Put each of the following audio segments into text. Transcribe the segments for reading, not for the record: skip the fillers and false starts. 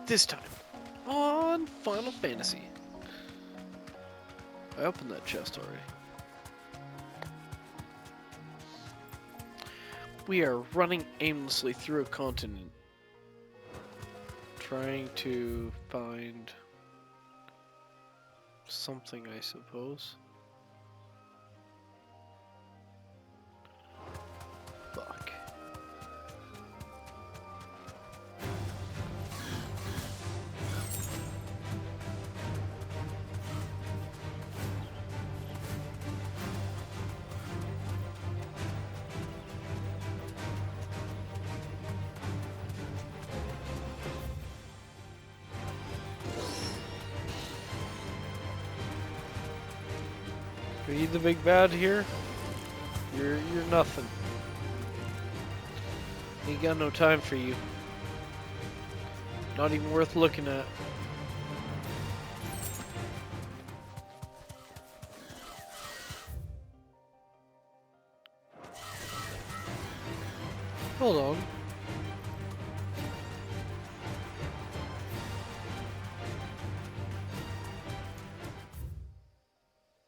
This time on Final Fantasy. I opened that chest already. We are running aimlessly through a continent, trying to find something, I suppose. Fuck. Are you the big bad here? You're nothing. Ain't got no time for you. Not even worth looking at. Hold on.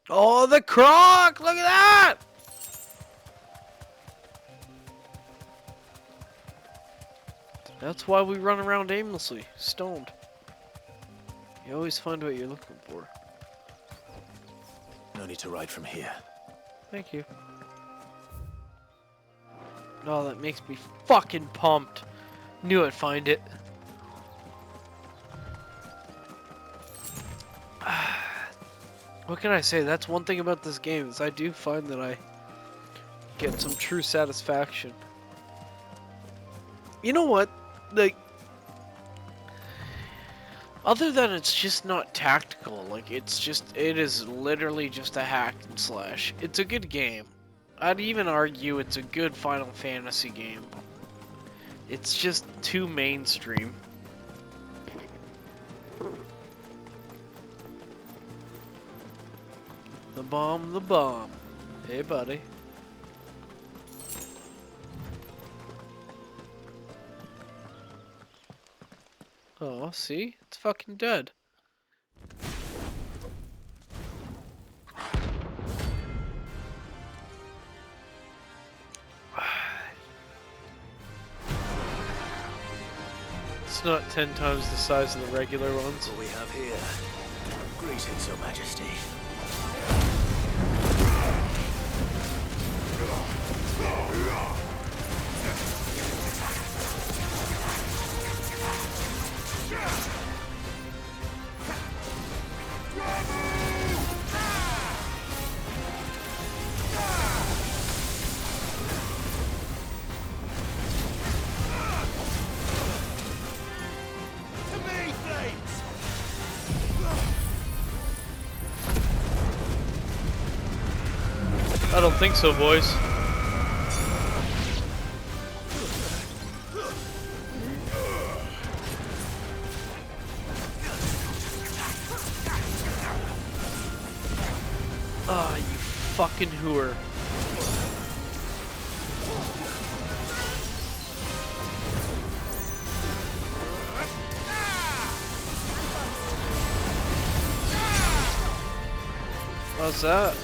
Oh, the croc! Look at that! That's why we run around aimlessly, stoned. You always find what you're looking for. No need to ride from here. Thank you. Oh, that makes me fucking pumped. Knew I'd find it. What can I say? That's one thing about this game, is I do find that I get some true satisfaction. You know what? Like, other than it's just not tactical, like it is literally just a hack and slash. It's a good game. I'd even argue it's a good Final Fantasy game. It's just too mainstream. The bomb, the bomb. Hey, buddy. Oh, see? It's fucking dead. It's not 10 times the size of the regular ones. What we have here. Greetings, Your Majesty. I don't think so, boys. Ah, you fucking hooer. What's that?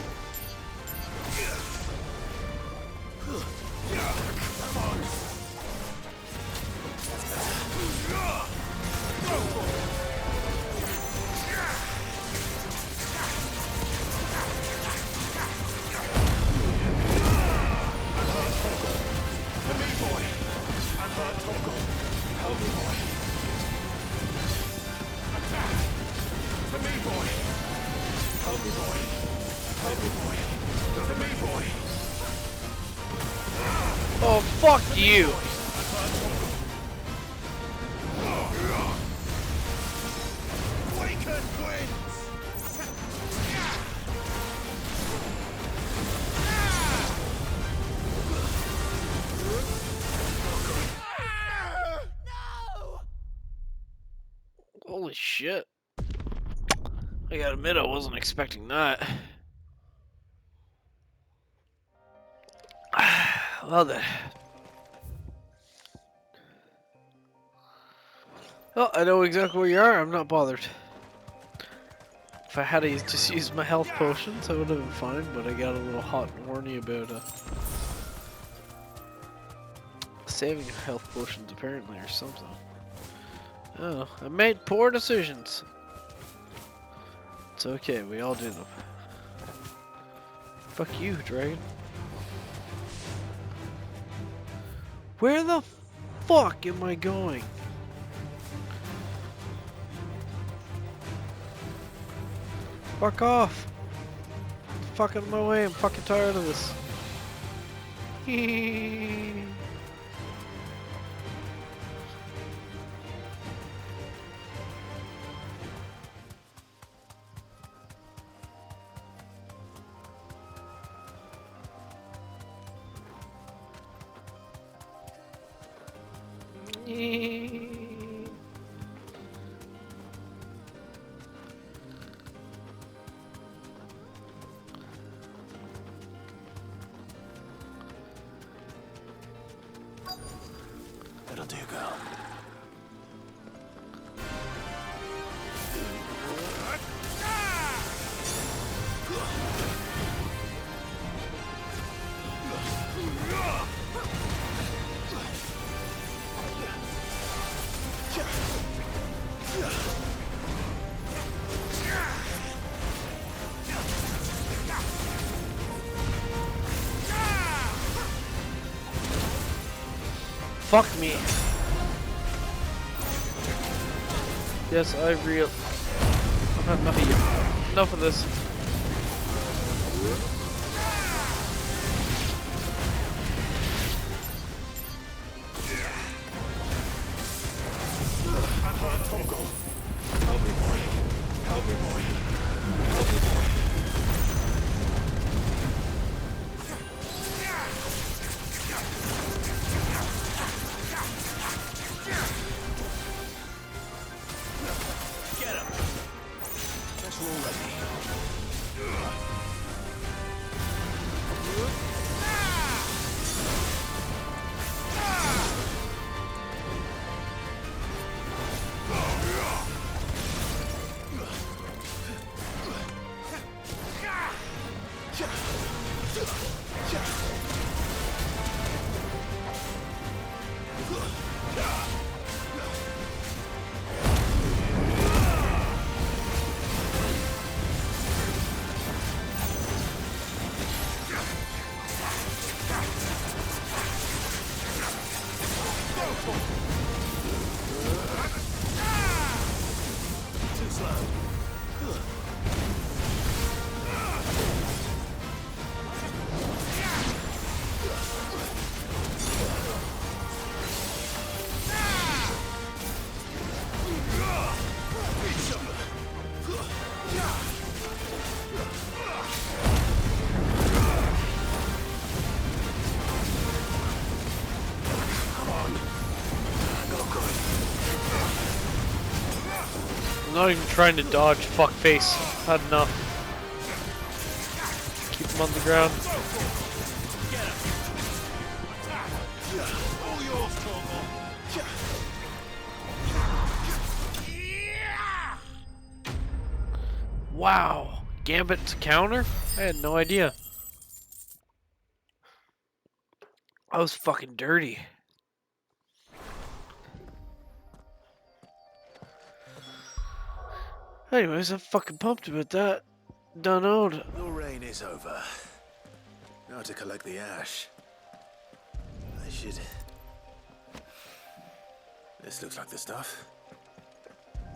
Oh, fuck you! Holy shit. I gotta admit, I wasn't expecting that. Well then. Oh, I know exactly where you are. I'm not bothered. If I had to just use my health potions, I would have been fine, but I got a little hot and horny about saving health potions apparently or something. Oh, I made poor decisions. It's okay, we all do them. Fuck you, dragon. Where the fuck am I going? Fuck off! Fucking my way, I'm fucking tired of this. That'll do, girl. Fuck me. Yes, I've had enough of you. Enough of this. I'm not even trying to dodge, fuck face. Had enough. Keep him on the ground. Wow, Gambit to counter? I had no idea. I was fucking dirty. Anyways, I'm fucking pumped about that. Done owed. The rain is over. Now to collect the ash. I should... This looks like the stuff.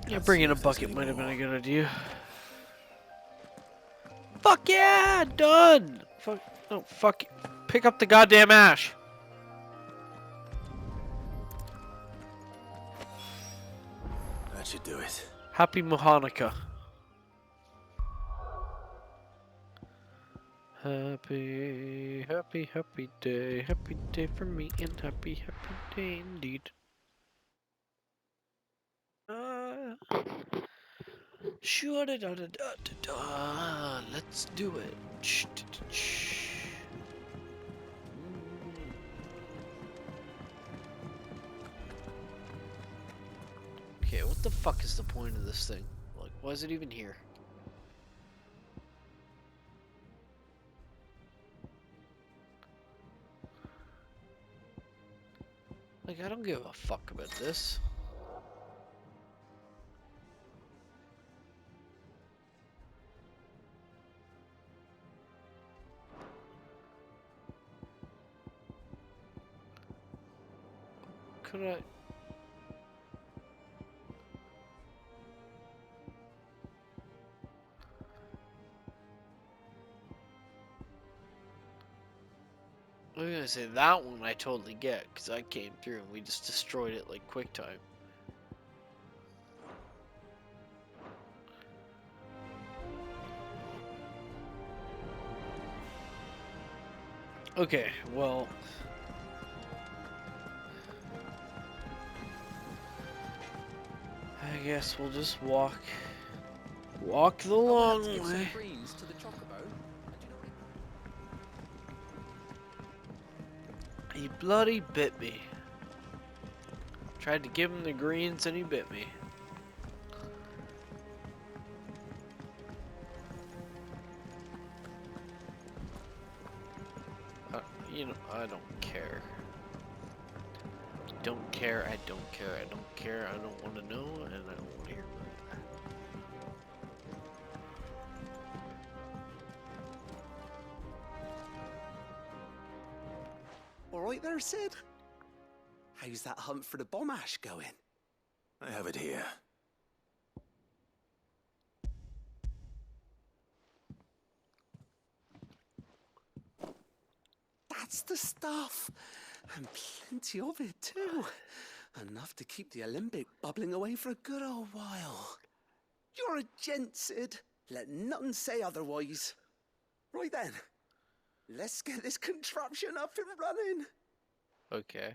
Yeah, Let's bringing see a if there's bucket any might have been more. a good idea. Fuck yeah! Done! Fuck. No, fuck. Pick up the goddamn ash. That should do it. Happy Mohanica. Happy, happy, happy day. Happy day for me and happy, happy day indeed. Sure da da da da da da. Let's do it. Okay, what the fuck is the point of this thing? Like, why is it even here? Like, I don't give a fuck about this. Could I... I was gonna say that one I totally get, because I came through and we just destroyed it like quick time. Okay, well... I guess we'll just walk the long way. To the chocobo. He bloody bit me. Tried to give him the greens and he bit me. You know, I don't care. Don't care, I don't care, I don't care, I don't want to know, and I don't want to hear about that. All right there, Sid. How's that hunt for the bomb ash going? I have it here. That's the stuff. And plenty of it, too. Enough to keep the Alembic bubbling away for a good old while. You're a gent, Sid. Let nothing say otherwise. Right then. Let's get this contraption up and running. Okay.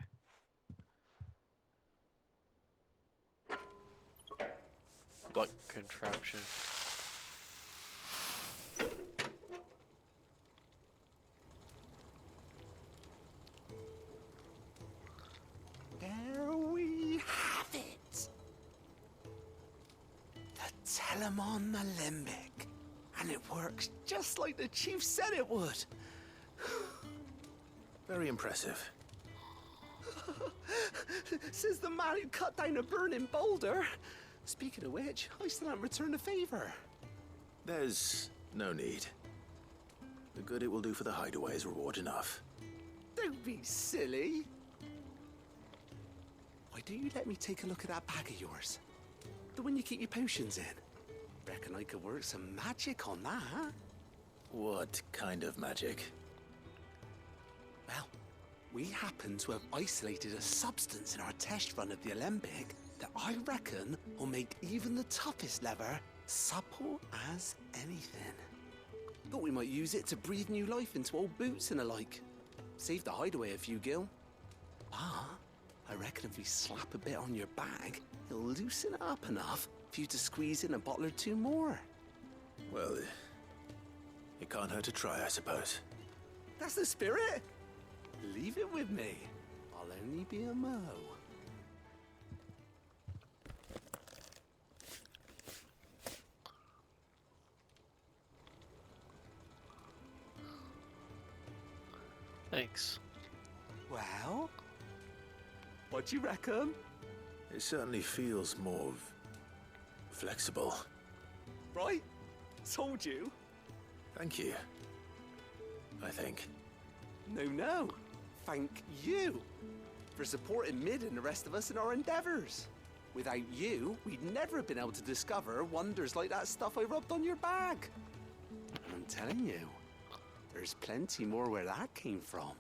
What contraption? There we have it. The Telemon Alembic. And it works just like the chief said it would. Very impressive. Says the man who cut down a burning boulder. Speaking of which, I still haven't returned the favor. There's no need. The good it will do for the hideaway is reward enough. Don't be silly. Why don't you let me take a look at that bag of yours? The one you keep your potions in. Reckon I could work some magic on that. What kind of magic? Well, we happen to have isolated a substance in our test run of the Alembic that I reckon will make even the toughest lever supple as anything. Thought we might use it to breathe new life into old boots and the like. Save the hideaway a few gil. Ah, I reckon if we slap a bit on your bag, it'll loosen it up enough for you to squeeze in a bottle or two more. Well, it can't hurt to try, I suppose. That's the spirit. Leave it with me. I'll only be a mo. Thanks. Well, what do you reckon? It certainly feels more flexible. Right? Told you. Thank you. I think. No. Thank you for supporting Mid and the rest of us in our endeavors. Without you, we'd never have been able to discover wonders like that stuff I rubbed on your bag. And I'm telling you, there's plenty more where that came from.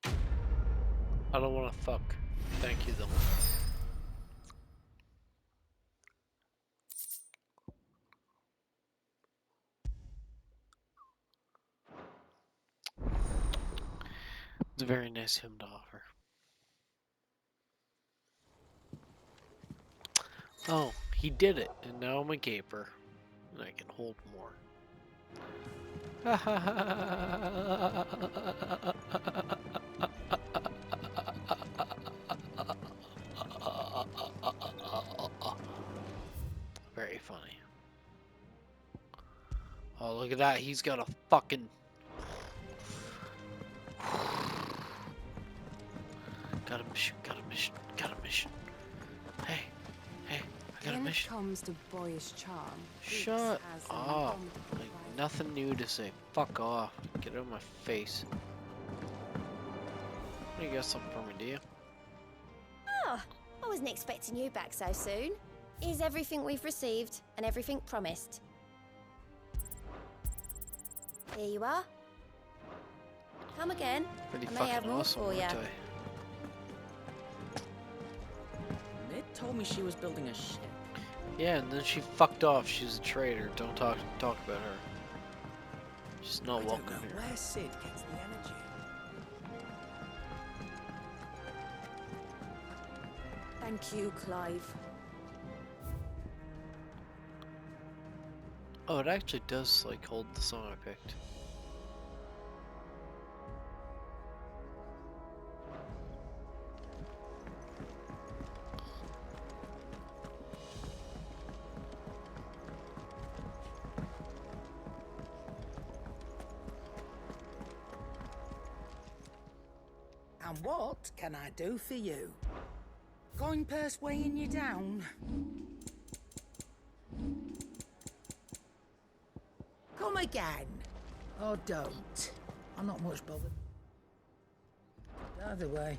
I don't want to fuck. Thank you, though. It's a very nice hymn to offer. Oh, he did it, and now I'm a gaper. And I can hold more. funny. Oh, look at that. He's got a fucking... Got a mission, got a mission, got a mission. Hey, hey, I got a When it mission. comes to boyish charm, Shut Beaks has an up. indomitable Like, rival. nothing new to say. Fuck off. Get out of my face. You got something for me, do you? Oh, I wasn't expecting you back so soon. Is everything we've received and everything promised? Here you are. Come again. Pretty I may have fucking more awesome, for aren't ya. I? Mid told me she was building a ship. Yeah, and then she fucked off. She's a traitor. Don't talk about her. She's not I welcome don't know here. where Sid gets the energy. Thank you, Clive. Oh, it actually does like hold the song I picked. And what can I do for you? Going purse weighing you down? Come again. Or don't. I'm not much bothered. Either way.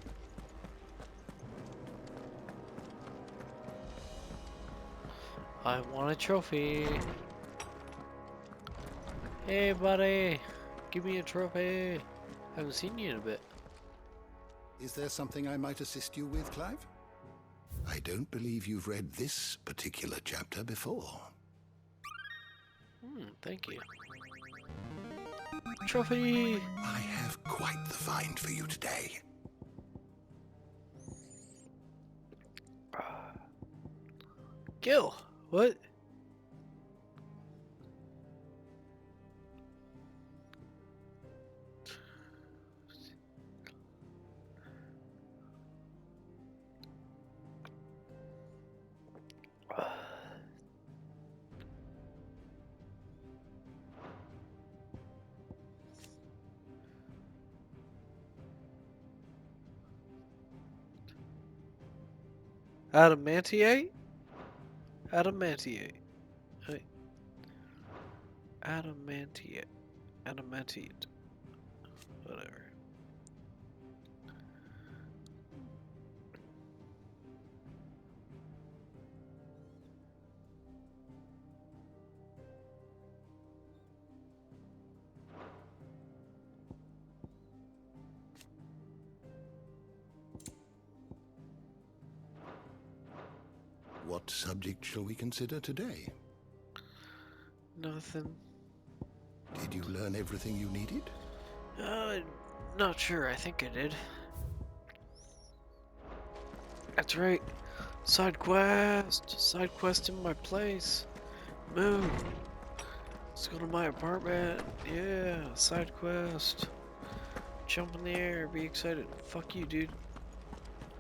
I want a trophy. Hey, buddy. Give me a trophy. Haven't seen you in a bit. Is there something I might assist you with, Clive? I don't believe you've read this particular chapter before. Thank you. Trophy! I have quite the find for you today. Gil! What? Adamantiate? Adamantiate. Hey. Adamantiate. Adamantite. Whatever. What subject shall we consider today? Nothing. Did you learn everything you needed? Not sure. I think I did. That's right. Side quest. Side quest in my place. Move. Let's go to my apartment. Yeah. Side quest. Jump in the air. Be excited. Fuck you, dude.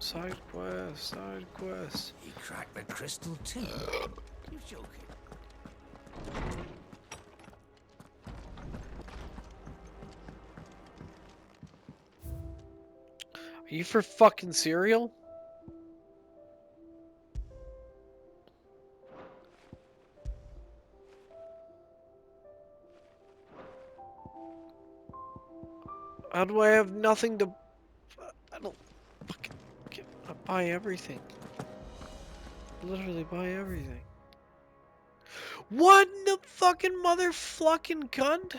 Side quest. Side quest. He cracked the crystal too. You're joking. Are you for fucking cereal? How do I have nothing to... I don't fucking... I buy everything. Literally buy everything. What in the fucking motherfucking cunt?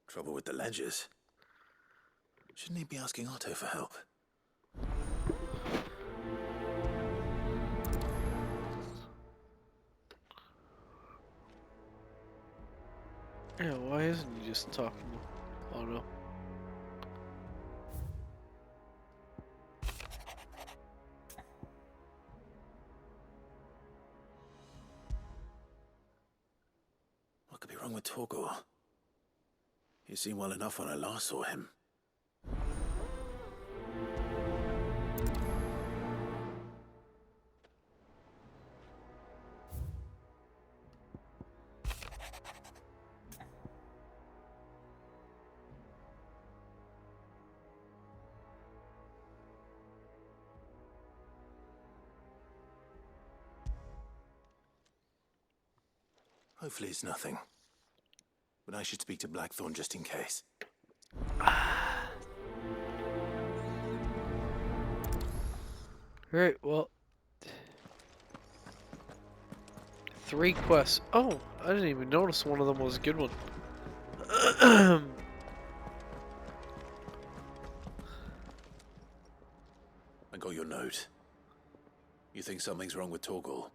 Trouble with the ledgers. Shouldn't he be asking Otto for help? Yeah, why isn't he just talking? Oh no. wrong with Torgor? He seemed well enough when I last saw him. Hopefully it's nothing. But I should speak to Blackthorn just in case. Alright, well. 3 quests. Oh, I didn't even notice one of them was a good one. I got your note. You think something's wrong with Torgor?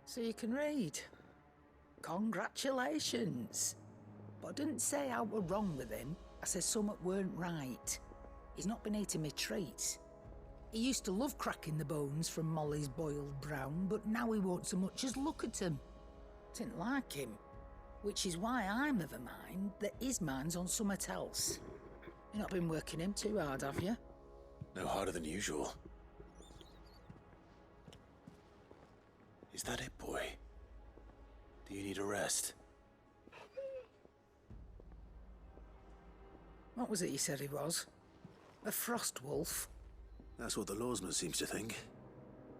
So you can read. Congratulations. But I didn't say I were wrong with him. I said something weren't right. He's not been eating me treats. He used to love cracking the bones from Molly's boiled brown, but now he won't so much as look at 'em. Didn't like him. Which is why I'm of a mind that his mind's on something else. You've not been working him too hard, have you? No harder than usual. Is that it, boy? Do you need a rest? What was it you said he was? A frost wolf? That's what the lawsman seems to think.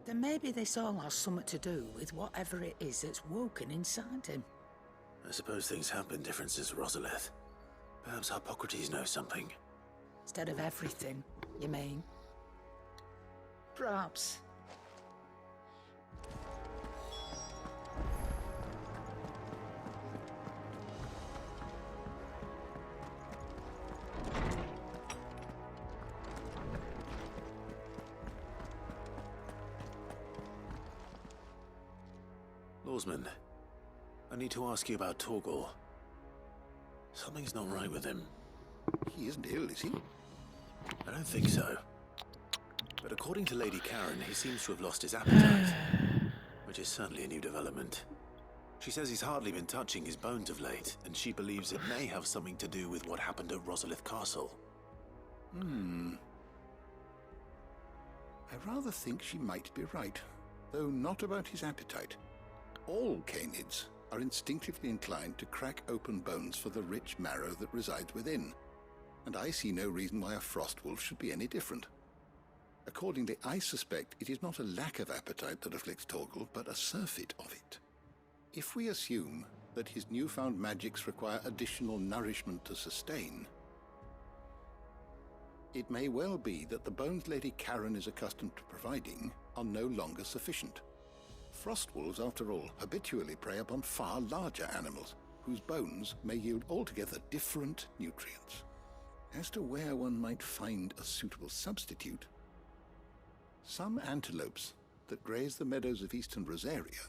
Then maybe this all has something to do with whatever it is that's woken inside him. I suppose things have been different since Rosalith. Perhaps Hippocrates knows something. Instead of everything, you mean? Perhaps. Lawsman, I need to ask you about Torgor. Something's not right with him. He isn't ill, is he? I don't think so. But according to Lady Karen, he seems to have lost his appetite, which is certainly a new development. She says he's hardly been touching his bones of late, and she believes it may have something to do with what happened at Rosalith Castle. I rather think she might be right, though not about his appetite. All canids are instinctively inclined to crack open bones for the rich marrow that resides within, and I see no reason why a frost wolf should be any different. Accordingly, I suspect it is not a lack of appetite that afflicts Torgal, but a surfeit of it. If we assume that his newfound magics require additional nourishment to sustain, it may well be that the bones Lady Karen is accustomed to providing are no longer sufficient. Frost wolves, after all, habitually prey upon far larger animals, whose bones may yield altogether different nutrients. As to where one might find a suitable substitute, some antelopes that graze the meadows of eastern Rosaria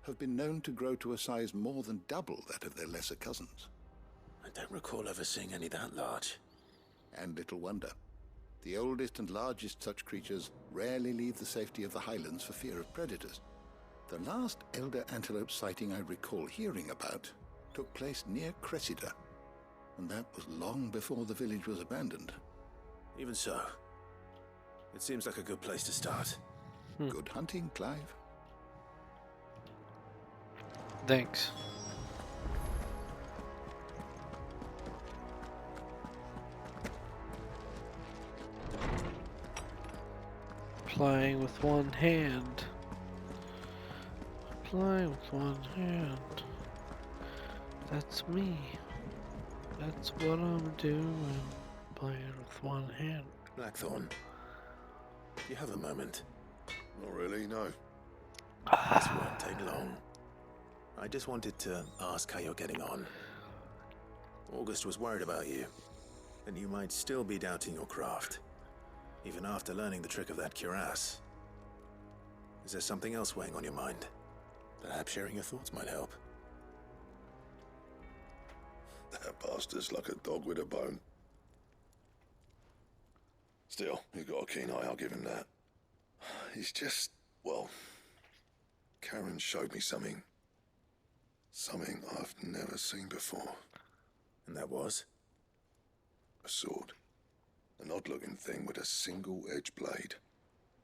have been known to grow to a size more than double that of their lesser cousins. I don't recall ever seeing any that large. And little wonder. The oldest and largest such creatures rarely leave the safety of the highlands for fear of predators. The last elder antelope sighting I recall hearing about took place near Cressida, and that was long before the village was abandoned. Even so, it seems like a good place to start. Good hunting, Clive. Thanks. Playing with one hand. Playing with one hand. That's me. That's what I'm doing. Playing with one hand. Blackthorn, do you have a moment? Not really, no. This won't take long. I just wanted to ask how you're getting on. August was worried about you, and you might still be doubting your craft, even after learning the trick of that cuirass. Is there something else weighing on your mind? Perhaps sharing your thoughts might help. That bastard's like a dog with a bone. Still, he's got a keen eye, I'll give him that. He's just, well, Karen showed me something. Something I've never seen before. And that was? A sword. An odd-looking thing with a single-edged blade.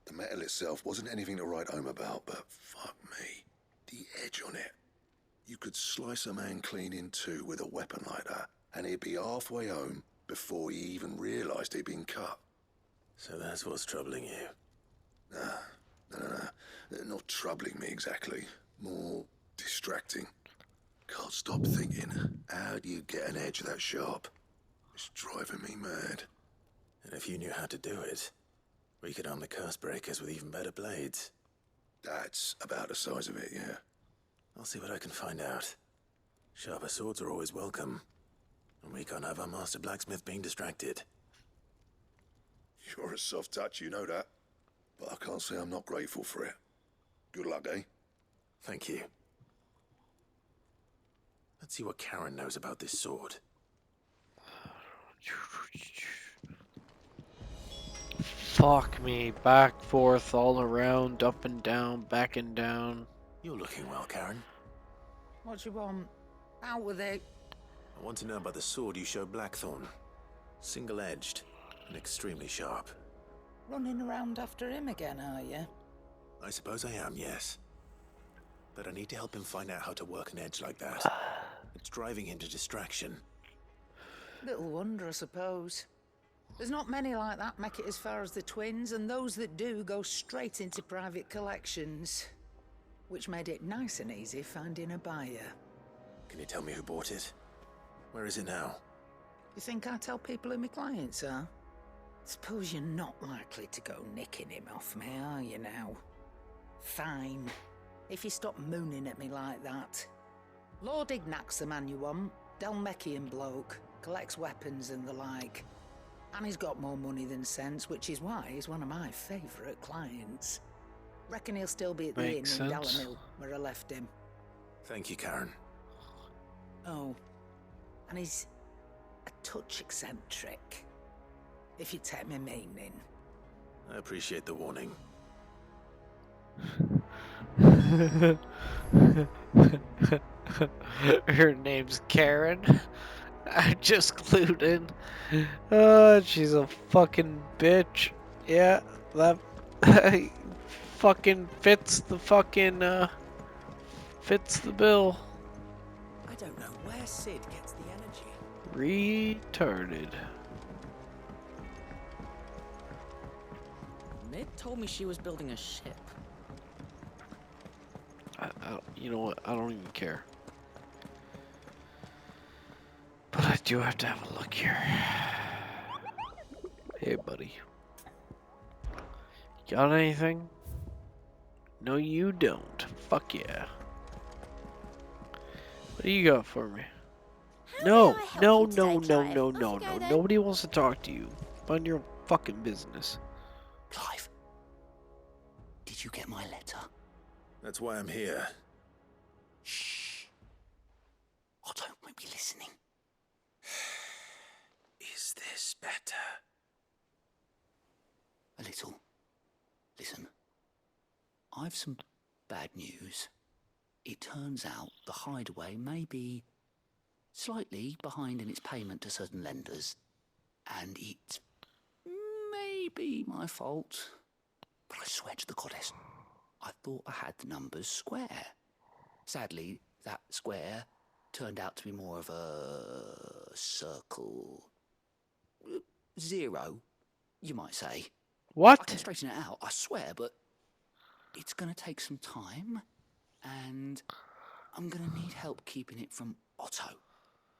The metal itself wasn't anything to write home about, but fuck me, the edge on it. You could slice a man clean in two with a weapon like that, and he'd be halfway home before he even realised he'd been cut. So that's what's troubling you. No. Not troubling me exactly. More distracting. Can't stop thinking, how do you get an edge that sharp? It's driving me mad. And if you knew how to do it, we could arm the curse breakers with even better blades. That's about the size of it, yeah. I'll see what I can find out. Sharper swords are always welcome. And we can't have our master blacksmith being distracted. You're a soft touch, you know that. But I can't say I'm not grateful for it. Good luck, eh? Thank you. Let's see what Karen knows about this sword. Fuck me. Back, forth, all around, up and down, back and down. You're looking well, Karen. What you want? Out with it. I want to know about the sword you showed Blackthorn. Single-edged and extremely sharp. Running around after him again, are you? I suppose I am, yes. But I need to help him find out how to work an edge like that. It's driving him to distraction. Little wonder, I suppose. There's not many like that make it as far as the twins, and those that do go straight into private collections. Which made it nice and easy finding a buyer. Can you tell me who bought it? Where is it now? You think I tell people who my clients are? Suppose you're not likely to go nicking him off me, are you now? Fine. If you stop mooning at me like that. Lord Ignac's the man you want. Delmechian bloke. Collects weapons and the like. And he's got more money than sense, which is why he's one of my favourite clients. Reckon he'll still be at the inn in Dalamil, where I left him. Thank you, Karen. Oh, and he's a touch eccentric, if you take my meaning. I appreciate the warning. Her name's Karen. I just clued in. She's a fucking bitch. Yeah, that fucking fits the bill. I don't know where Sid gets the energy. Retarded. Mid told me she was building a ship. You know what? I don't even care. But I do have to have a look here. Hey, buddy. Got anything? No, you don't. Fuck yeah. What do you got for me? No. Nobody wants to talk to you. Mind your fucking business. Clive, did you get my letter? That's why I'm here. Shh. Otto won't be listening. Is this better? A little. Listen, I've some bad news. It turns out the Hideaway may be slightly behind in its payment to certain lenders, and it may be my fault. But I swear to the goddess, I thought I had the numbers square. Sadly, that square turned out to be more of a circle. Zero, you might say. What? I can straighten it out, I swear, but it's going to take some time, and I'm going to need help keeping it from Otto.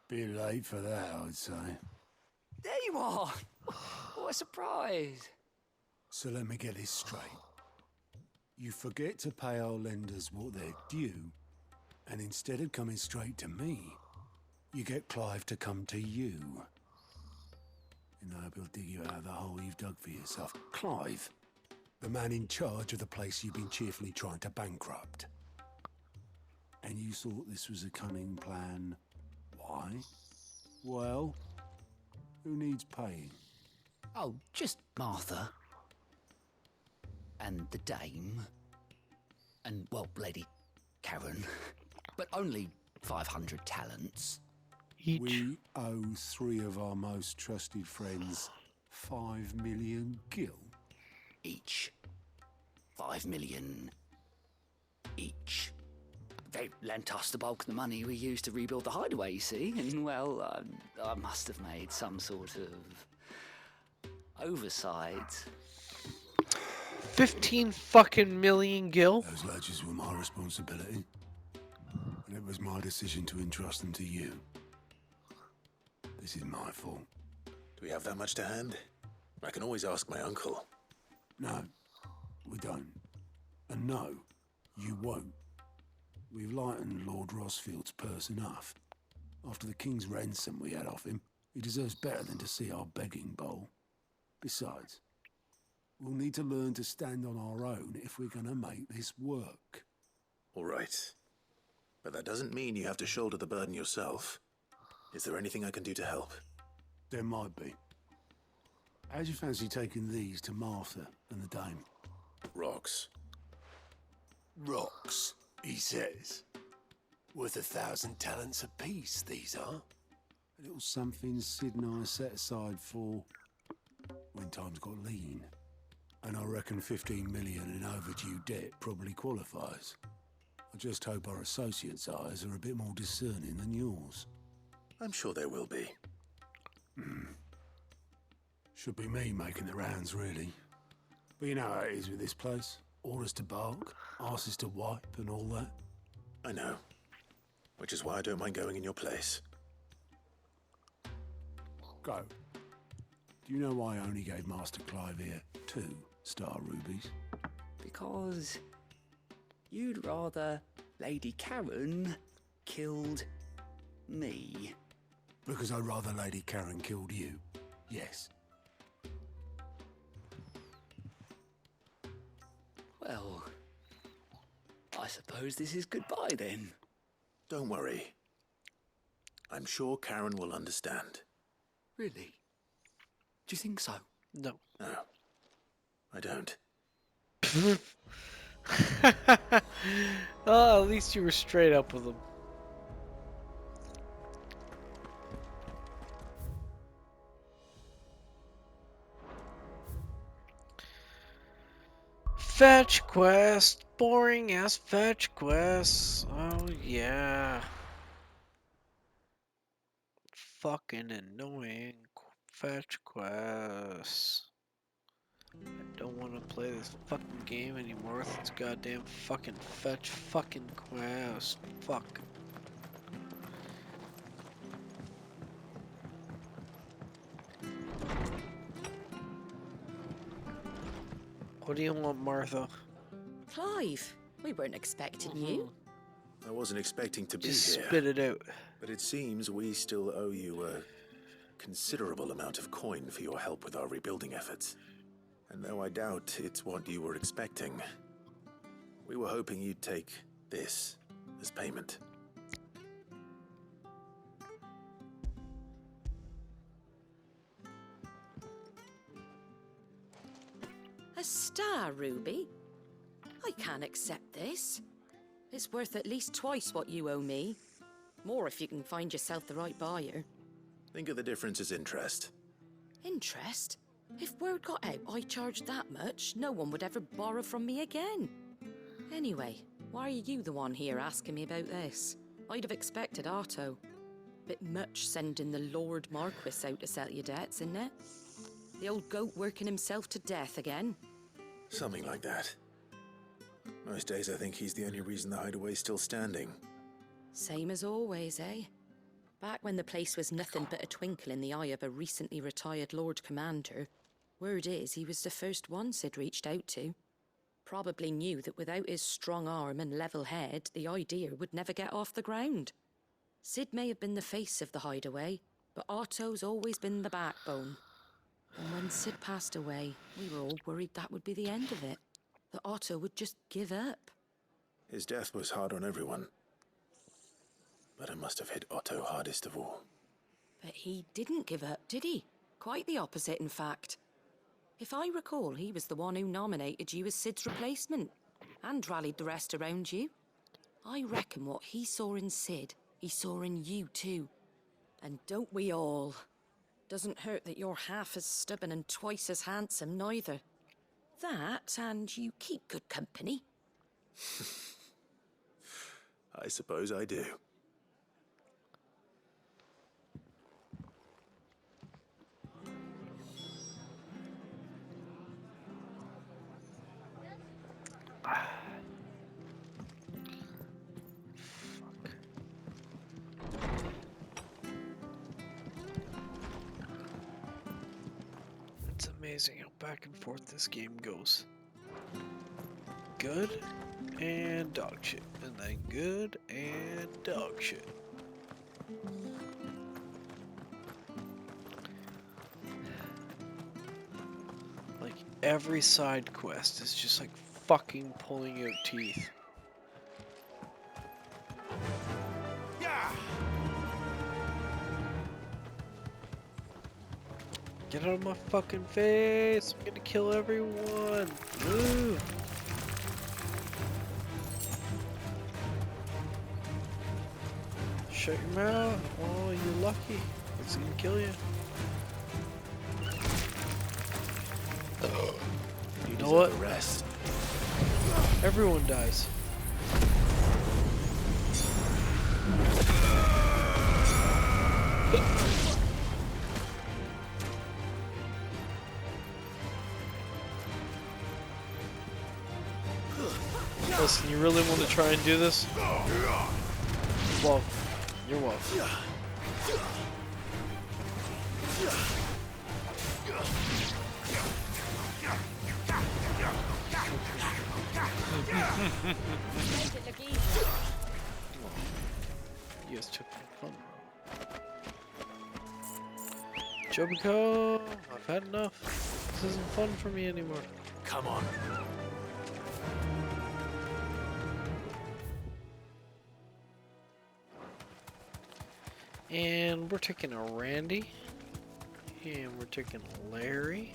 Bit late for that, I'd say. There you are! What a surprise! So let me get this straight. You forget to pay our lenders what they're due, and instead of coming straight to me, you get Clive to come to you. And I hope he'll dig you out of the hole you've dug for yourself. Clive, the man in charge of the place you've been cheerfully trying to bankrupt. And you thought this was a cunning plan. Why? Well, who needs paying? Oh, just Martha. And the dame. And, well, Lady Karen. But only 500 talents. Each. We owe 3 of our most trusted friends 5 million gil. Each. 5 million each. They lent us the bulk of the money we used to rebuild the hideaway, you see, and well, I must have made some sort of oversight. 15 fucking million gil? Those ledgers were my responsibility, and it was my decision to entrust them to you. This is my fault. Do we have that much to hand? I can always ask my uncle. No, we don't. And no, you won't. We've lightened Lord Rosfield's purse enough. After the king's ransom we had off him, he deserves better than to see our begging bowl. Besides, we'll need to learn to stand on our own if we're gonna make this work. All right. But that doesn't mean you have to shoulder the burden yourself. Is there anything I can do to help? There might be. How'd you fancy taking these to Martha and the dame? Rocks. Rocks, he says. Worth 1,000 talents apiece, these are. A little something Sid and I set aside for when times got lean. And I reckon 15 million in overdue debt probably qualifies. I just hope our associates' eyes are a bit more discerning than yours. I'm sure there will be. Should be me making the rounds, really. But you know how it is with this place. Orders to bark, arses to wipe, and all that. I know. Which is why I don't mind going in your place. Go. Do you know why I only gave Master Clive here 2 star rubies? Because you'd rather Lady Karen killed me. Because I'd rather Lady Karen killed you. Yes. Well, I suppose this is goodbye then. Don't worry. I'm sure Karen will understand. Really? Do you think so? No. No. I don't. Oh, at least you were straight up with him. Fetch quest, boring ass fetch quests. Oh yeah. Fucking annoying fetch quests. I don't want to play this fucking game anymore with its goddamn fucking fetch fucking quest. Fuck. What do you want, Martha? Clive, we weren't expecting you. I wasn't expecting to be Just here. spit it out. But it seems we still owe you a considerable amount of coin for your help with our rebuilding efforts. And though I doubt it's what you were expecting, we were hoping you'd take this as payment. A star ruby? I can't accept this. It's worth at least twice what you owe me. More if you can find yourself the right buyer. Think of the difference as interest. Interest? If word got out I charged that much, no one would ever borrow from me again. Anyway, why are you the one here asking me about this? I'd have expected Otto. Bit much sending the Lord Marquis out to settle your debts, isn't it? The old goat working himself to death again. Something like that. Most days I think he's the only reason the hideaway's still standing. Same as always, eh? Back when the place was nothing but a twinkle in the eye of a recently retired Lord Commander, word is he was the first one Sid reached out to. Probably knew that without his strong arm and level head, the idea would never get off the ground. Sid may have been the face of the hideaway, but Otto's always been the backbone. And when Sid passed away, we were all worried that would be the end of it. That Otto would just give up. His death was hard on everyone. But it must have hit Otto hardest of all. But he didn't give up, did he? Quite the opposite, in fact. If I recall, he was the one who nominated you as Sid's replacement, and rallied the rest around you. I reckon what he saw in Sid He saw in you too. And don't we all? Doesn't hurt that you're half as stubborn and twice as handsome, neither. That, and you keep good company. I suppose I do. It's amazing how back and forth this game goes. Good and dog shit, and then good and dog shit. Like every side quest is just like fucking pulling out teeth. Get out of my fucking face! I'm gonna kill everyone! Woo! Shut your mouth! Oh, you're lucky. It's gonna kill you. You know what? Rest. Everyone dies. Listen, you really want to try and do this? Well, you're welcome. You guys took fun. Jobiko, I've had enough. This isn't fun for me anymore. Come on. And we're taking a Randy. And we're taking a Larry.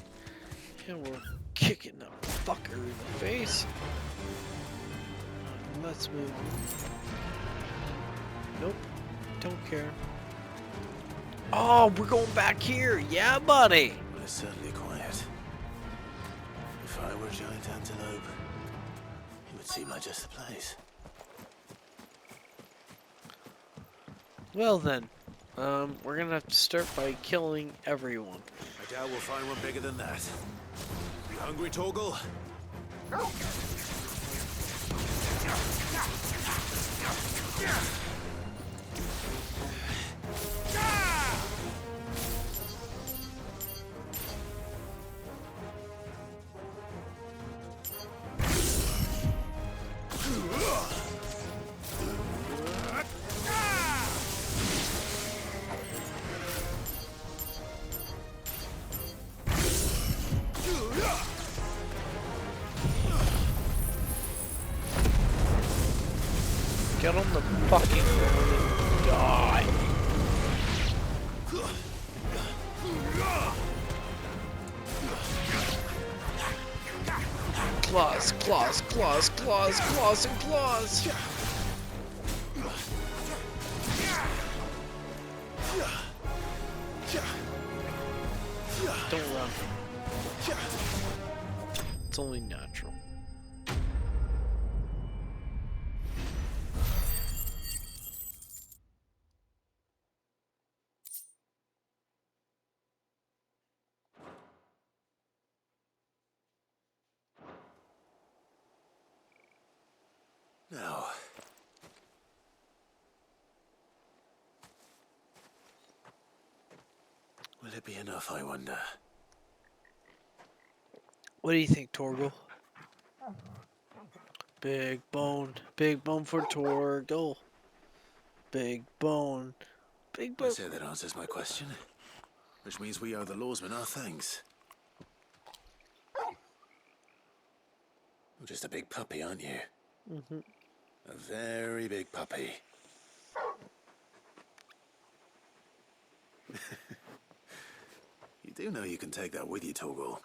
And we're kicking the fucker in the face. Let's move on. Nope. Don't care. Oh, we're going back here. Yeah, buddy. Well, it's certainly quiet. If I were Giant Antelope, it would seem like just the place. Well then, we're gonna have to start by killing everyone. I doubt we'll find one bigger than that. You hungry, Torgal? Get on the fucking ground and die. Claws, claws, claws, claws, claws, and claws. Don't run. It's only natural. Now. Will it be enough, I wonder? What do you think, Torgal? Big bone for Torgal. Big bone. Big bone. I say that answers my question. Which means we owe the lawsmen our thanks. You're just a big puppy, aren't you? Mm-hmm. A very big puppy. You do know you can take that with you, Torgal.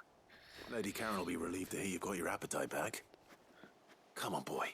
Lady Karen will be relieved to hear you've got your appetite back. Come on, boy.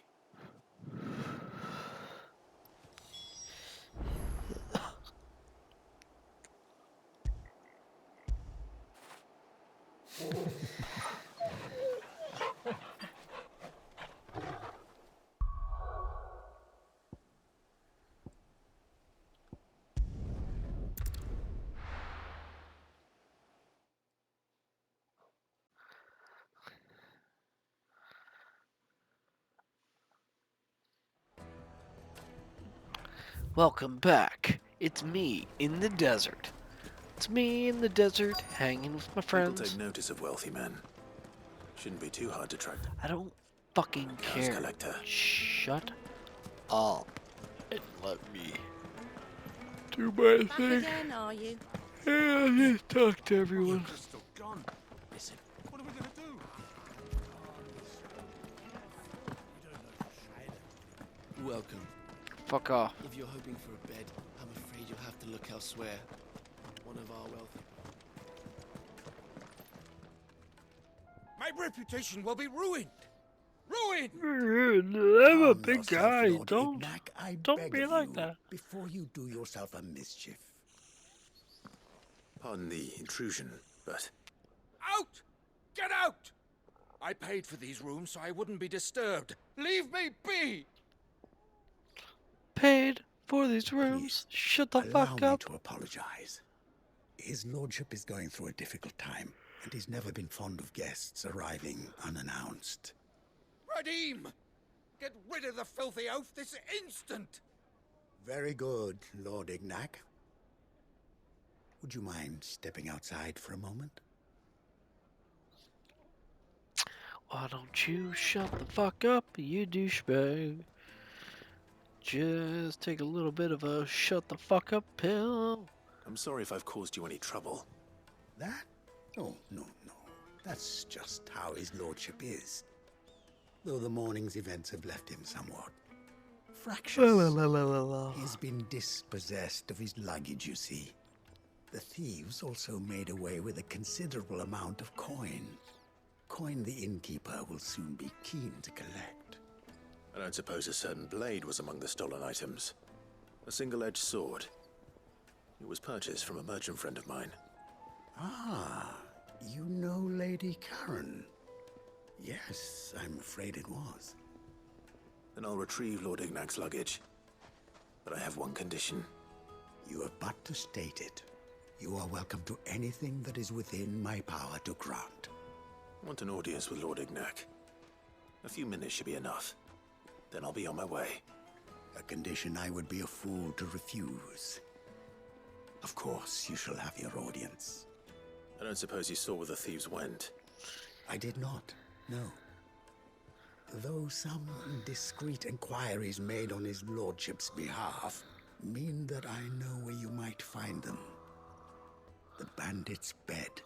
Welcome back. It's me in the desert. It's me in the desert, hanging with my People friends. take notice of wealthy men. Shouldn't be too hard to track them. I don't fucking House care. collector. Shut up and let me do my Back thing. again, are you? Yeah, just talk to everyone. Crystal, John, listen, what are we gonna do? Welcome. Fuck off. If you're hoping for a bed, I'm afraid you'll have to look elsewhere. One of our wealthy. My reputation will be ruined. Ruined! I'm a Calm big yourself, guy. Lord Don't Ignac, I don't be beg of like you, that. before you do yourself a mischief. Pardon the intrusion, but Out! Get out! I paid for these rooms so I wouldn't be disturbed. Leave me be! Paid for these rooms. Shut the Allow fuck me up. to apologize. His lordship is going through a difficult time, and he's never been fond of guests arriving unannounced. Radim! Get rid of the filthy oaf this instant! Very good, Lord Ignac. Would you mind stepping outside for a moment? Why don't you shut the fuck up, you douchebag? Just take a little bit of a shut the fuck up pill. I'm sorry if I've caused you any trouble. That? Oh, no. That's just how his lordship is. Though the morning's events have left him somewhat fractious. He's been dispossessed of his luggage, you see. The thieves also made away with a considerable amount of coin. Coin the innkeeper will soon be keen to collect. I don't suppose a certain blade was among the stolen items. A single-edged sword. It was purchased from a merchant friend of mine. Ah, you know Lady Karen. Yes, I'm afraid it was. Then I'll retrieve Lord Ignac's luggage. But I have one condition. You have but to state it. You are welcome to anything that is within my power to grant. I want an audience with Lord Ignac. A few minutes should be enough. Then I'll be on my way. A condition I would be a fool to refuse. Of course, you shall have your audience. I don't suppose you saw where the thieves went. I did not, no. Though some indiscreet inquiries made on his lordship's behalf mean that I know where you might find them. The bandit's bed.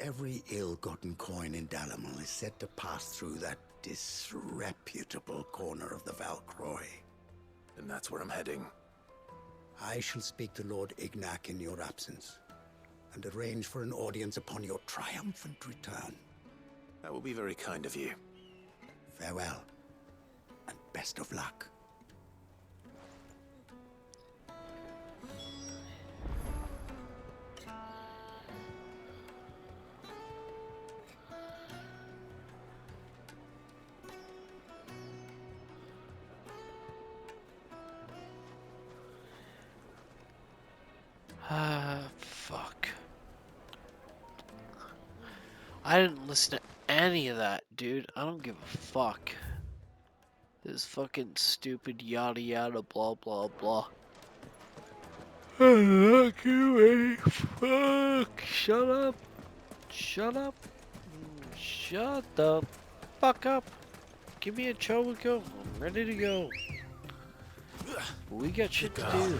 Every ill-gotten coin in Dalamon is said to pass through that disreputable corner of the Valcroy. And that's where I'm heading. I shall speak to Lord Ignac in your absence, and arrange for an audience upon your triumphant return. That will be very kind of you. Farewell, and best of luck. Fuck. I didn't listen to any of that, dude. I don't give a fuck. This fucking stupid yada yada blah blah blah. Fuck you, fuck. Shut up. Shut up. Shut the fuck up. Give me a Chococo. I'm ready to go. We got shit to do.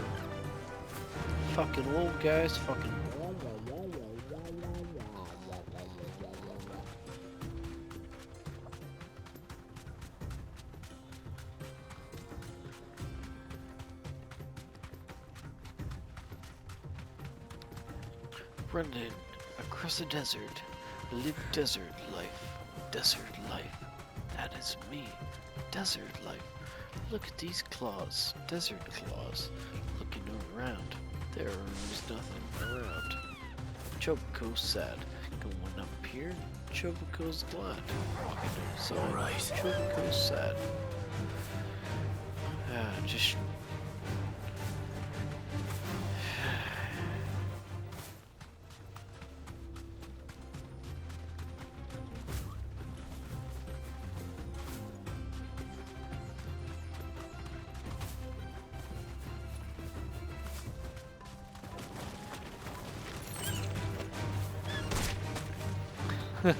Fucking old guys, fucking. Running across the desert, live desert life, that is me, desert life. Look at these claws, desert claws, looking around, there is nothing around. Chococo's sad, going up here, Chococo's glad, walking outside, Alright. Chococo's sad. Just... Oh,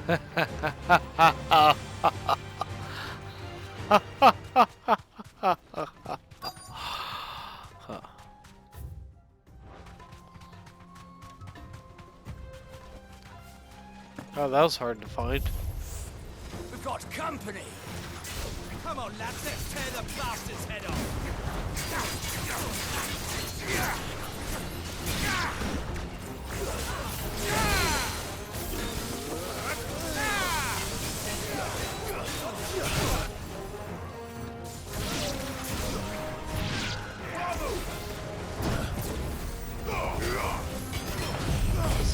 that was hard to find. We've got company! Come on, lads, let's tear the bastard's head off!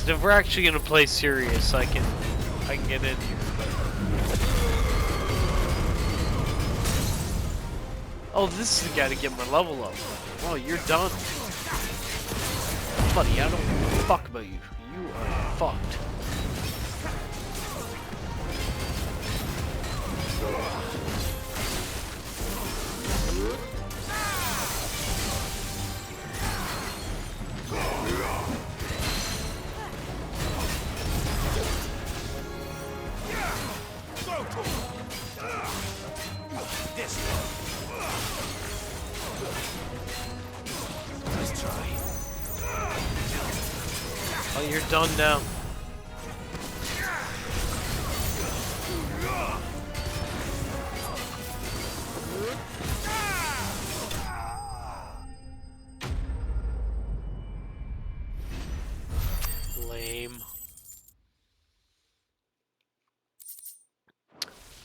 So if we're actually gonna play serious, I can get in here. Oh, this is the guy to get my level up. Oh, you're done. Buddy, I don't give a fuck about you. You are fucked. Oh, you're done now. Lame.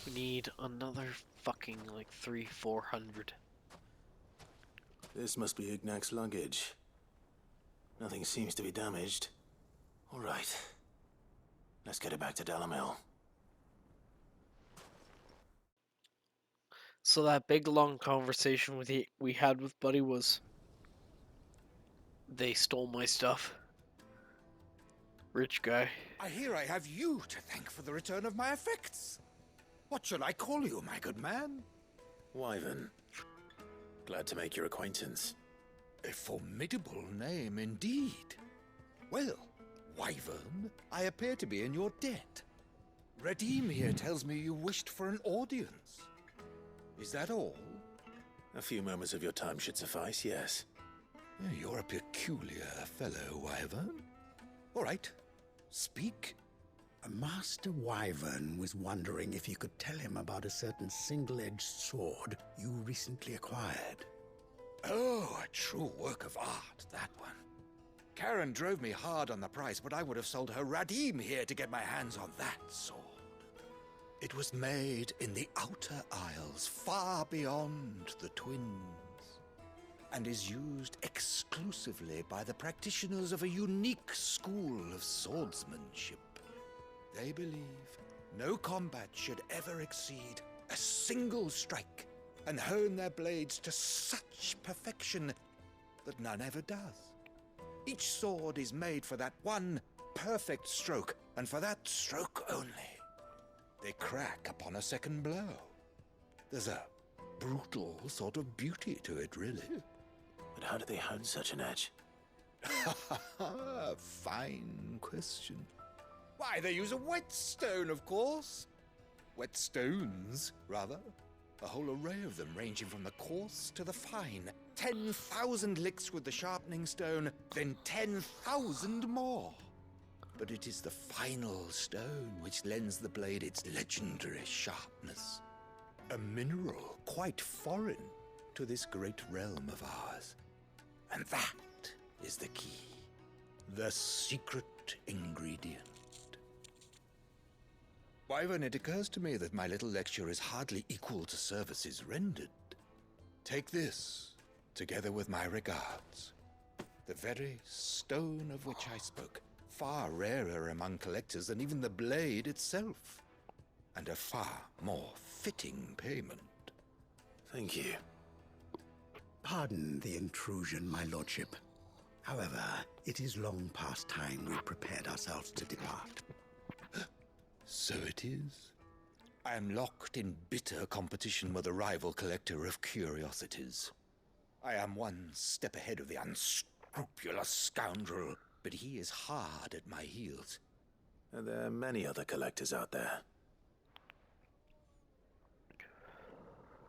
We need another fucking like 400. This must be Ignac's luggage. Nothing seems to be damaged. All right. Let's get it back to Dalamil. So that big long conversation we had with Buddy was they stole my stuff. Rich guy. I hear I have you to thank for the return of my effects. What shall I call you, my good man? Wyvern. Glad to make your acquaintance. A formidable name indeed. Well, Wyvern, I appear to be in your debt. Redeem here tells me you wished for an audience. Is that all? A few moments of your time should suffice, yes. You're a peculiar fellow, Wyvern. All right, speak. Master Wyvern was wondering if you could tell him about a certain single-edged sword you recently acquired. Oh, a true work of art, that one. Karen drove me hard on the price, but I would have sold her Radim here to get my hands on that sword. It was made in the Outer Isles, far beyond the Twins, and is used exclusively by the practitioners of a unique school of swordsmanship. They believe no combat should ever exceed a single strike, and hone their blades to such perfection that none ever does. Each sword is made for that one perfect stroke, and for that stroke only. They crack upon a second blow. There's a brutal sort of beauty to it, really. But how do they hone such an edge? Fine question. Why, they use a whetstone, of course. Whetstones, rather. A whole array of them, ranging from the coarse to the fine. 10,000 licks with the sharpening stone, then 10,000 more. But it is the final stone which lends the blade its legendary sharpness. A mineral quite foreign to this great realm of ours. And that is the key. The secret ingredient. Wyvern, it occurs to me that my little lecture is hardly equal to services rendered. Take this, together with my regards. The very stone of which I spoke, far rarer among collectors than even the blade itself, and a far more fitting payment. Thank you. Pardon the intrusion, my lordship. However, it is long past time we prepared ourselves to depart. So it is. I am locked in bitter competition with a rival collector of curiosities. I am one step ahead of the unscrupulous scoundrel, but he is hard at my heels. Are there many other collectors out there?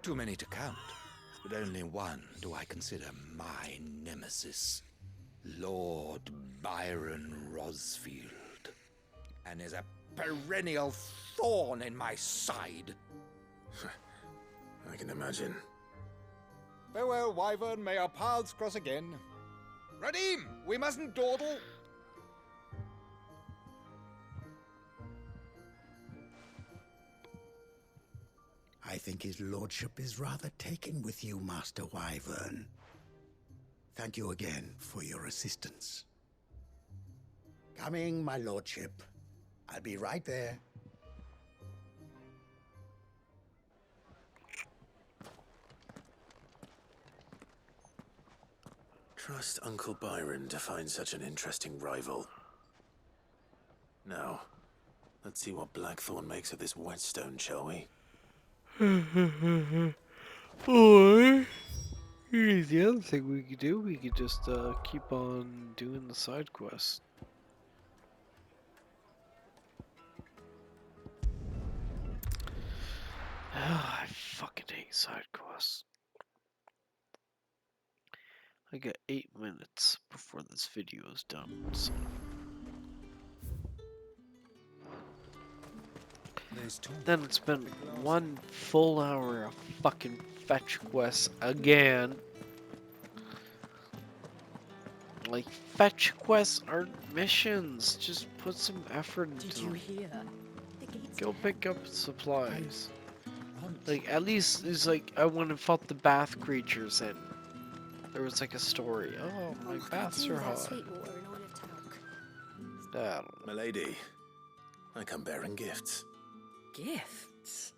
Too many to count, but only one do I consider my nemesis. Lord Byron Rosfield. And is a perennial thorn in my side. I can imagine. Farewell, Wyvern. May our paths cross again. Radim, we mustn't dawdle. I think his lordship is rather taken with you, Master Wyvern. Thank you again for your assistance. Coming, my lordship. I'll be right there. Trust Uncle Byron to find such an interesting rival. Now, let's see what Blackthorn makes of this whetstone, shall we? Or here's the other thing we could do. We could just keep on doing the side quests. I fucking hate side quests. I got 8 minutes before this video is done, so. Then it's been 1 full hour of fucking fetch quests again. Like, fetch quests aren't missions. Just put some effort into them. Did you hear? Go pick up supplies. Like, at least it's like I went and fought the bath creatures and there was like a story. Oh, my baths are hot. I don't know. Milady, I come bearing gifts. Gifts?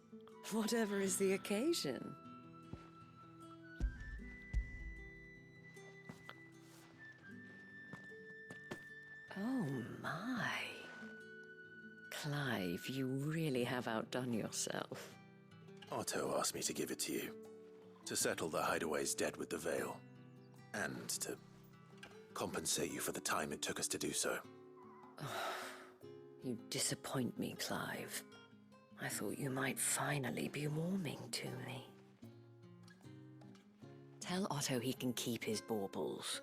Whatever is the occasion. Oh my. Clive, you really have outdone yourself. Otto asked me to give it to you. To settle the Hideaway's debt with the Veil. And to compensate you for the time it took us to do so. You disappoint me, Clive. I thought you might finally be warming to me. Tell Otto he can keep his baubles.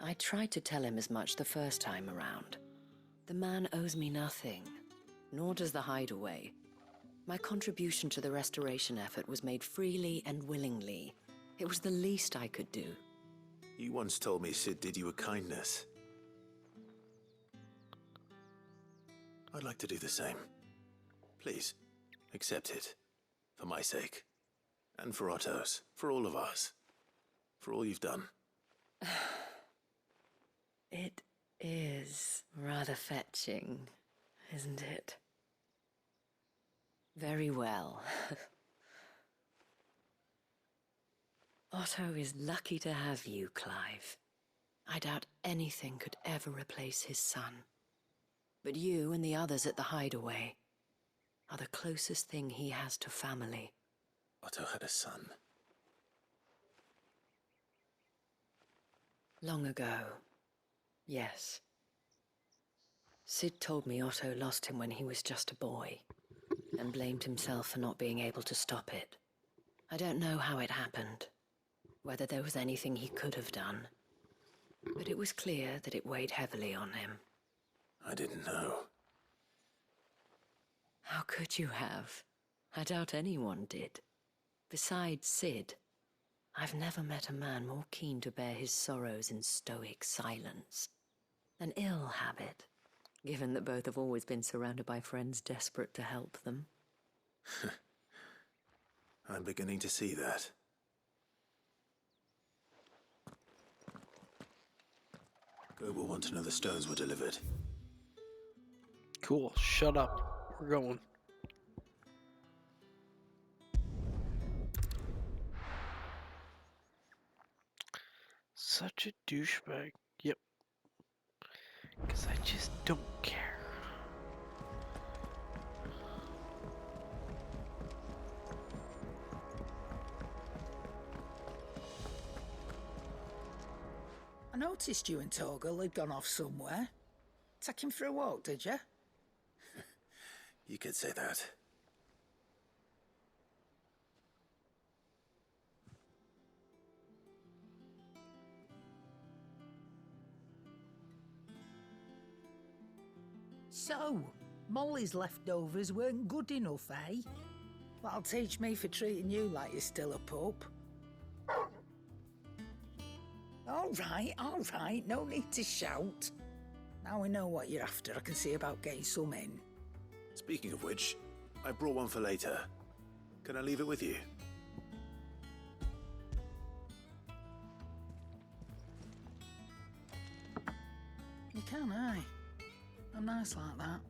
I tried to tell him as much the first time around. The man owes me nothing, nor does the Hideaway. My contribution to the restoration effort was made freely and willingly. It was the least I could do. You once told me Sid did you a kindness. I'd like to do the same. Please, accept it. For my sake. And for Otto's. For all of us. For all you've done. It is rather fetching, isn't it? Very well. Otto is lucky to have you, Clive. I doubt anything could ever replace his son. But you and the others at the Hideaway are the closest thing he has to family. Otto had a son. Long ago, yes. Sid told me Otto lost him when he was just a boy, and blamed himself for not being able to stop it. I don't know how it happened, whether there was anything he could have done, but it was clear that it weighed heavily on him. I didn't know. How could you have? I doubt anyone did. Besides Sid, I've never met a man more keen to bear his sorrows in stoic silence. An ill habit, given that both have always been surrounded by friends desperate to help them. I'm beginning to see that. Go will want to know the stones were delivered. Cool, shut up. We're going. Such a douchebag. Yep. Because I just don't care. I noticed you and Torgal had gone off somewhere. Take him for a walk, did you? You could say that. So, Molly's leftovers weren't good enough, eh? That'll teach me for treating you like you're still a pup. All right, no need to shout. Now we know what you're after, I can see about getting some in. Speaking of which, I brought one for later. Can I leave it with you? You can, aye. I'm nice like that.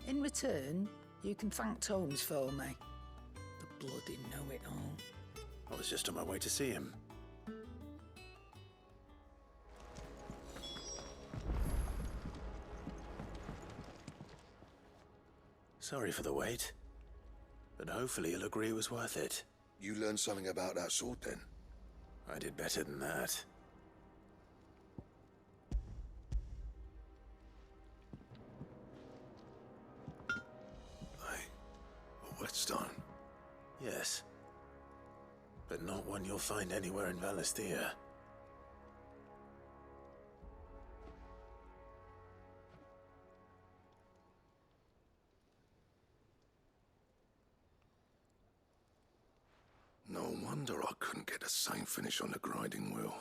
In return, you can thank Tomes for me. The bloody know-it-all. I was just on my way to see him. Sorry for the wait, but hopefully you'll agree it was worth it. You learned something about that sword then? I did better than that. A whetstone? Yes. But not one you'll find anywhere in Valisthea. No wonder I couldn't get the same finish on the grinding wheel.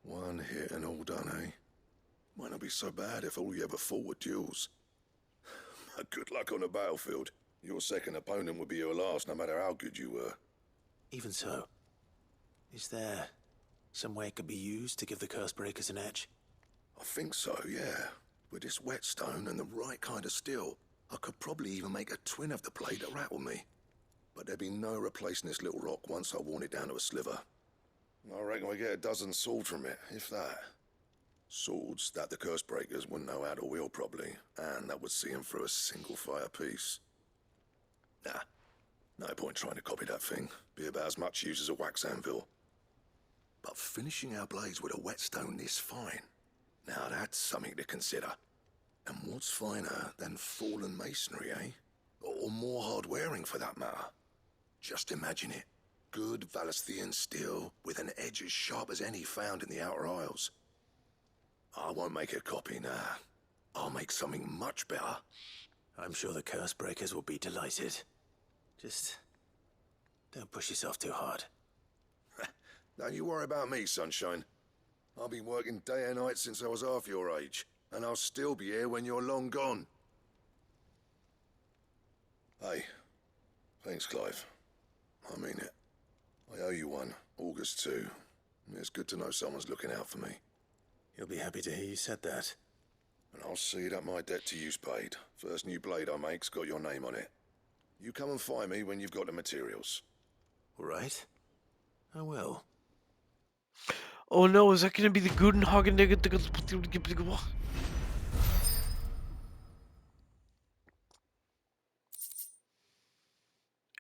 One hit and all done, eh? Might not be so bad if all you ever fought were duels. Good luck on the battlefield. Your second opponent would be your last, no matter how good you were. Even so, is there some way it could be used to give the Cursebreakers an edge? I think so, yeah. With this whetstone and the right kind of steel, I could probably even make a twin of the blade that rattled me. But there'd be no replacing this little rock once I worn it down to a sliver. I reckon we get a dozen swords from it, if that. Swords that the Cursebreakers wouldn't know how to wield properly, and that would see them through a single fire piece. Nah, no point trying to copy that thing. Be about as much use as a wax anvil. But finishing our blades with a whetstone this fine, now that's something to consider. And what's finer than fallen masonry, eh? Or more hard-wearing, for that matter. Just imagine it. Good Valisthean steel with an edge as sharp as any found in the Outer Isles. I won't make a copy, nah. I'll make something much better. I'm sure the Cursebreakers will be delighted. Just don't push yourself too hard. Don't you worry about me, sunshine. I've been working day and night since I was half your age, and I'll still be here when you're long gone. Hey, thanks, Clive. I mean it. I owe you one, August too. It's good to know someone's looking out for me. You'll be happy to hear you said that. And I'll see that my debt to you's paid. First new blade I make's got your name on it. You come and find me when you've got the materials. All right. I will. Oh no, is that gonna be the Gudenhagen?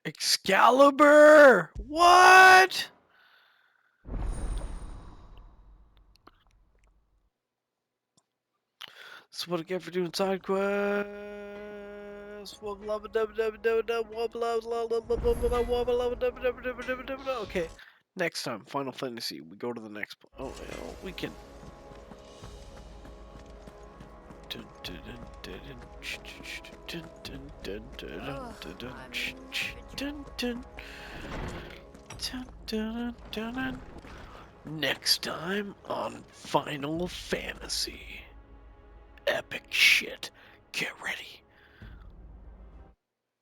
Excalibur! What? That's what I get for doing side quests. Okay, next time, Final Fantasy. We go to the next. Oh, yeah, we can. Next time on Final Fantasy. Epic shit. Get ready.